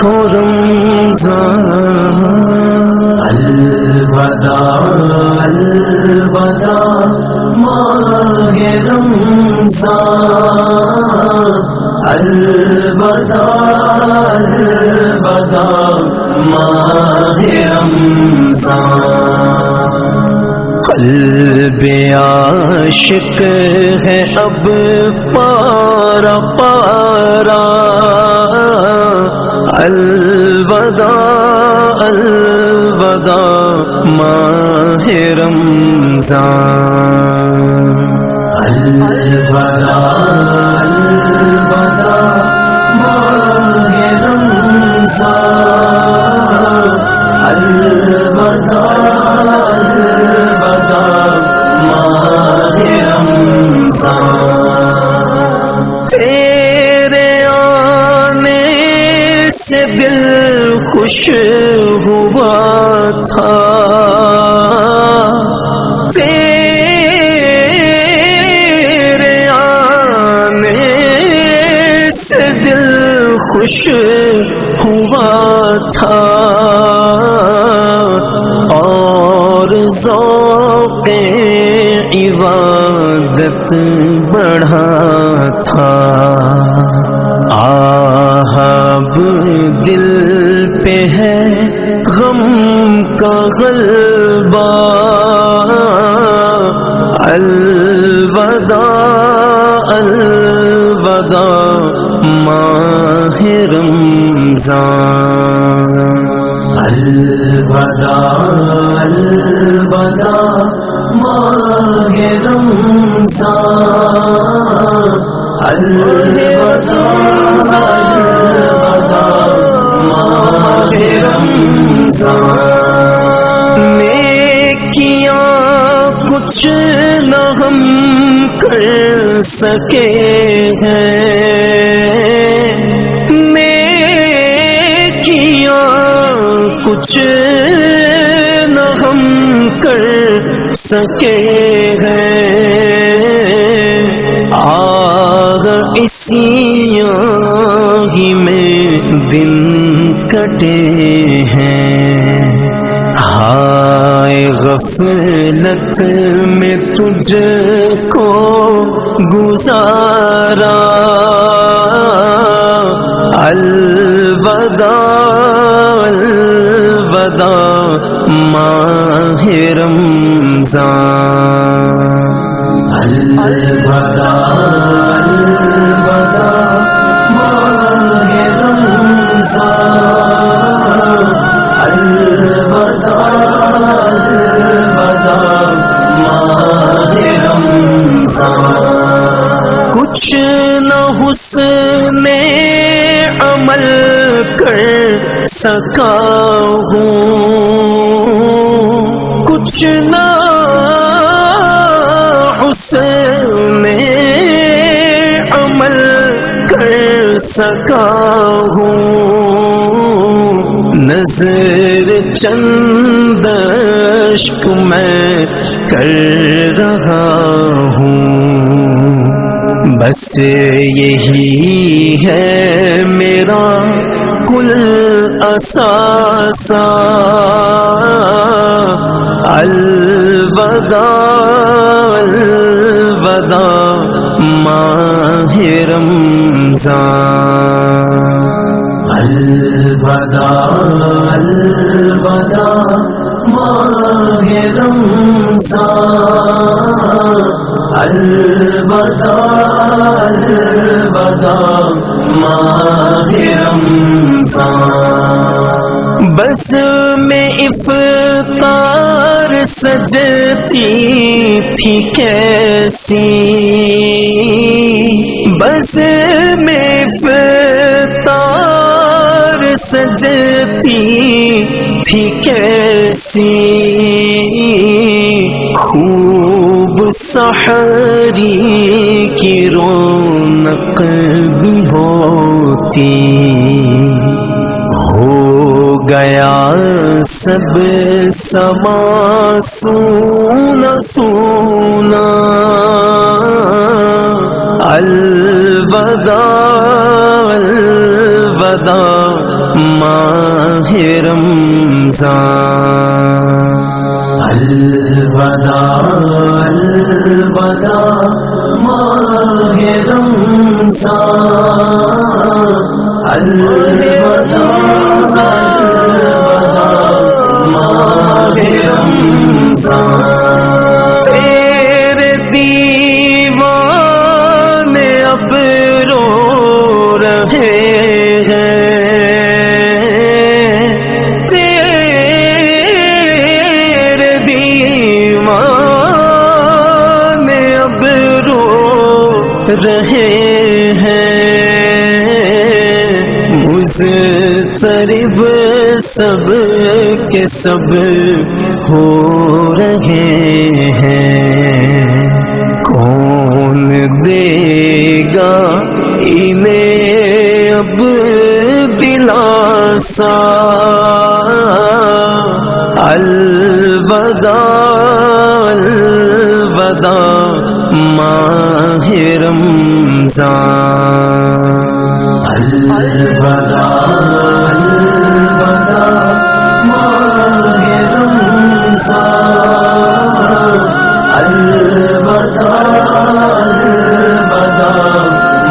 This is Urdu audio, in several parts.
لاکھوں رمضان الوداع الوداع ماہ رمضان الوداع الوداع ماہ رمضان قلب عاشق ہے اب پارا پارا الوداع الوداع ماہ رمضان الوداع الوداع ماہ رمضان الوداع الوداع ماہ رمضان تیرے آنے سے دل خوش ہوا تھا تیرے آنے سے دل خوش ہوا تھا اور ذوق عبادت بڑھا تھا اب دل پہ ہے غم کا غلبہ الوداع الوداع ماہ رمضان الوداع الوداع ماہ رمضان الوداع الوداع ماہ رمضان نیکیاں کچھ نہ ہم کر سکے ہیں نیکیاں کچھ نہ ہم کر سکے ہیں آگ اسی ہی میں دن کٹے ہیں ہائے غفلت میں تجھ کو گزارا الوداع الوداع ماہ رمضان الوداع الوداع ماہ رمضان الوداع الوداع ماہ رمضان کچھ نہ حسن عمل کر سکا ہوں کچھ نہ حسن عمل کر سکا ہوں نظر چند اشک میں کر رہا ہوں بس یہی ہے میرا کل اثاثہ الوداع الوداع ماہ رمضان الوداع الوداع ماہ رمضان الوداع الوداع ماہ رمضان بس میں افطار سجتی تھی کیسی بس میں افطار سجتی تھی کیسی خوب سحری کی رونق بھی ہوتی ہو گیا سب سما سونا سونا الوداع الوداع ماہ رمضان الوداع الوداع ماہ رمضان الوداع الوداع ماہ رمضان تیرے دیوانے اب رو رہے ہیں تیرے دیوانے اب رو رہے ہیں مضطرب سب کے سب ہو رہے ہیں کون دے گا انہیں اب دلاسا الوداع الوداع ماہ رمضان الوداع الوداع ماہ رمضان الوداع الوداع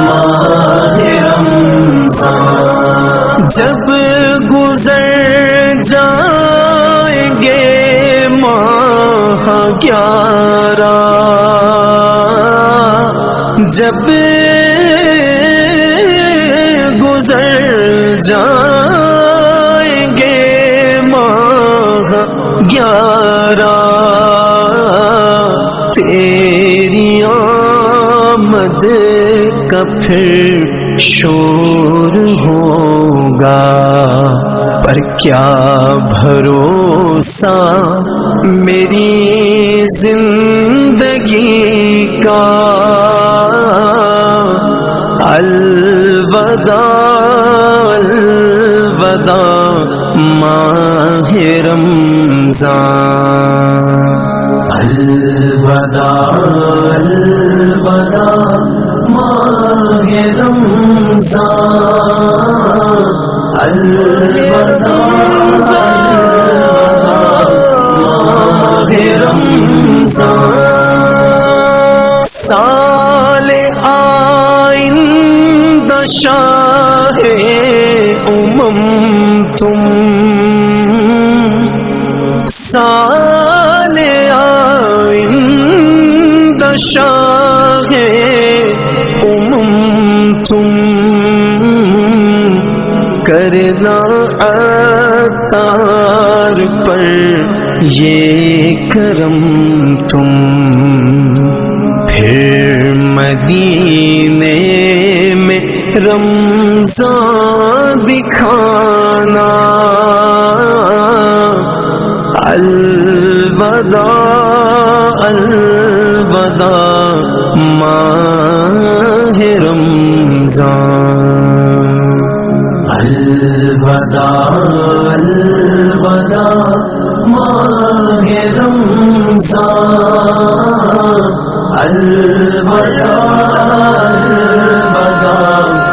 ماہ رمضان جب گزر جائیں گے ماہ 11 جب گزر جائیں گے ماہ 11 تیری آمد کا پھر شور ہوگا پر کیا بھروسہ میری زندگی کا الوداع الوداع ماہ رمضان الوداع الوداع ماہ رمضان الوداع الوداع ماہ رمضان سال آئندہ شاہ امم تم سال آئندہ شاہ امم تم کرنا عطار پر یہ کرم تم پھر مدینے میں رمضان دکھانا الوداع الوداع ماہ رمضان الوداع الوداع ماہ رمضان الوداع الوداع